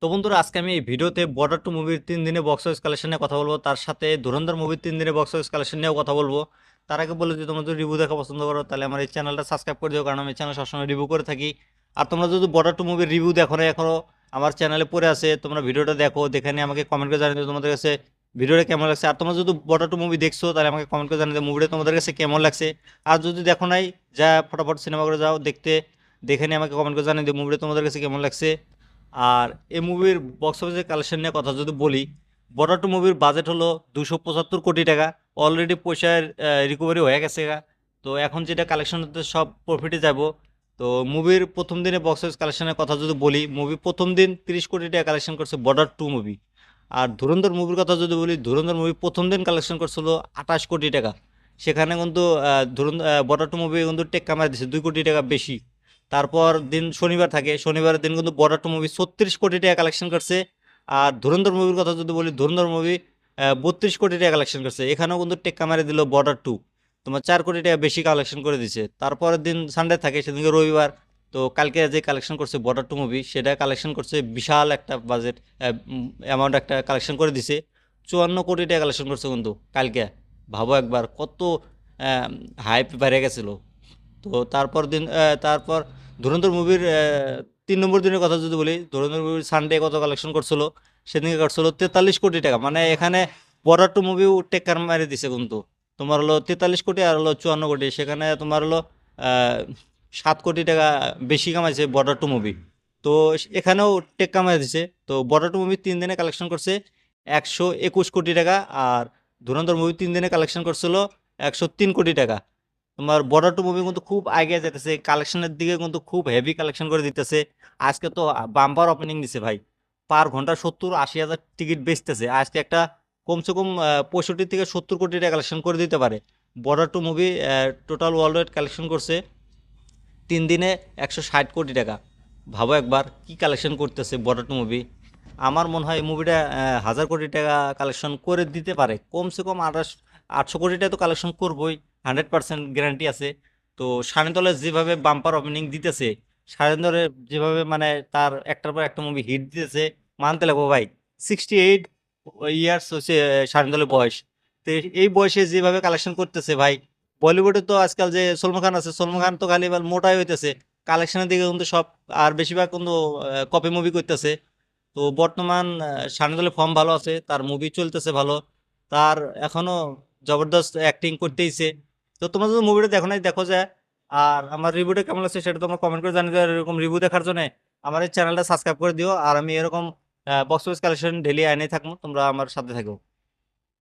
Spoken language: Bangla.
তো বন্ধুরা, আজকে আমি এই ভিডিওতে বর্ডার টু মুভির 3 দিনে বক্স অফিস কালেকশন নিয়ে কথা বলবো, তার সাথে ধুরন্ধর মুভির 3 দিনে বক্স অফিস কালেকশন নিয়েও কথা বলবো। তার আগে বলে, যদি তোমরা যদি রিভিউ দেখা পছন্দ করো তাহলে আমার এই চ্যানেলটা সাবস্ক্রাইব করে দিও, কারণ আমি চ্যানেল সবসময় রিভিউ করে থাকি। আর তোমরা যদি বর্ডার টু মুভির রিভিউ দেখো না এখনো, আমার চ্যানেলে পড়ে আছে, তোমরা ভিডিওটা দেখো, দেখে নিয়ে আমাকে কমেন্ট করে জানিয়ে তোমাদের কাছে ভিডিওটা কেমন লাগছে। আর তোমরা যদি বর্ডার টু মুভি দেখছো তাহলে আমাকে কমেন্ট করে জানিয়ে মুভিটা তোমাদের কাছে কেমন লাগছে। আর যদি দেখো নাই, যা ফটাফট সিনেমা করে যাও দেখতে, দেখে নিয়ে আমাকে কমেন্ট করে জানিয়ে দিও মুভিটা তোমাদের কাছে কেমন লাগছে। আর এই মুভির বক্স অফিসের কালেকশন নিয়ে কথা যদি বলি, বর্ডার টু মুভির বাজেট হলো 275 কোটি টাকা। অলরেডি পয়সার রিকভারি হয়ে গেছে গা। তো এখন যেটা কালেকশন হতে সব প্রফিটে যাব। তো মুভির প্রথম দিনে বক্স অফিস কালেকশনের কথা যদি বলি, মুভি প্রথম দিন 30 কোটি টাকা কালেকশন করছে বর্ডার টু মুভি। আর ধুরন্ধর মুভির কথা যদি বলি, ধুরন্ধর মুভি প্রথম দিন কালেকশন করছিল 28 কোটি টাকা। সেখানে কিন্তু বর্ডার টু মুভি কিন্তু টেক কামাই দিচ্ছে 2 কোটি টাকা বেশি। তারপর দিন শনিবার থাকে, শনিবারের দিন কিন্তু বর্ডার টু মুভি 36 কোটি টাকা কালেকশন করছে। আর ধুরন্ধর মুভির কথা যদি বলি, ধুরন্ধর মুভি 32 কোটি টাকা কালেকশন করছে। এখানেও কিন্তু টেক্কা মারে দিল বর্ডার টু, তোমার 4 কোটি টাকা বেশি কালেকশন করে দিছে। তারপরের দিন সানডে থাকে, সেদিনকে রবিবার। তো কালকে যে কালেকশন করছে বর্ডার টু মুভি, সেটা কালেকশন করছে বিশাল একটা বাজেট অ্যামাউন্ট একটা কালেকশন করে দিছে। 54 কোটি টাকা কালেকশন করছে কিন্তু কালকে। ভাবো একবার কত হাইপ বেড়ে গেছিলো। তো তারপর ধুরন্ধর মুভির 3 নম্বর দিনের কথা যদি বলি, ধুরন্ধর মুভির সানডে কত কালেকশন করছিল, সেদিনকে করছিল 43 কোটি টাকা। মানে এখানে বর্ডার টু মুভিও টেক্কার মারি দিছে কিন্তু। তোমার হলো 43 কোটি আর হলো 54 কোটি, সেখানে তোমার হলো 7 কোটি টাকা বেশি কামাইছে বর্ডার টু মুভি। তো এখানেও টেক কামাই দিছে। তো বর্ডার টু মুভি 3 দিনে কালেকশন করছে 121 কোটি টাকা। আর ধুরন্ধর মুভি 3 দিনে কালেকশন করছিল 103 কোটি টাকা। তোমার বর্ডার টু মুভি কিন্তু খুব আগে যেতেছে, কালেকশনের দিকে কিন্তু খুব হেভি কালেকশন করে দিতেছে। আজকে তো বাম্পার ওপেনিং দিছে ভাই। পার ঘন্টা 70-80 হাজার টিকিট বেচতেছে। আজকে একটা কমসে কম 65 থেকে 70 কোটি টাকা কালেকশন করে দিতে পারে। Border two movie total world wide collection করছে 3 দিনে 160 কোটি টাকা। ভাবো একবার কি কালেকশন করতেছে বর্ডার টু মুভি। আমার মনে হয় এই মুভিটা 1000 কোটি টাকা কালেকশন করে দিতে পারে, কমসে কম 800 কোটি টাকা তো কালেকশন করবোই, 100% গ্যারান্টি আছে। তো শানিতলে যেভাবে বাম্পার ওপেনিং দিতেছে, শানিতলে যেভাবে মানে তার একটার পর একটা মুভি হিট দিতেছে, মানতে লাগবো ভাই। 68 ইয়ার্স হচ্ছে শানিতলের বয়স। তো এই বয়সে যেভাবে কালেকশন করতেছে ভাই, বলিউডে তো আজকাল যে সলমান খান আছে, সলমান খান তো খালি এবার মোটাই হইতেছে, কালেকশনের দিকে কিন্তু সব আর বেশিরভাগ কিন্তু কপি মুভি করতেছে। তো বর্তমান শাহনাজের ফর্ম ভালো আছে, তার মুভি চলতেছে ভালো, তার এখনো জবরদস্ত অ্যাক্টিং করতেইছে। তো তোমরা যদি মুভিটা দেখো নাই, দেখো যায়। আর আমার রিভিউটা কেমন লাগছে সেটা তোমরা কমেন্ট করে জানিয়ে দিও। আর এরকম রিভিউ দেখার জন্য আমার এই চ্যানেলটা সাবস্ক্রাইব করে দিও। আর আমি এরকম বক্স অফিস কালেকশন ডেলি আইনে থাকবো, তোমরা আমার সাথে থাকো।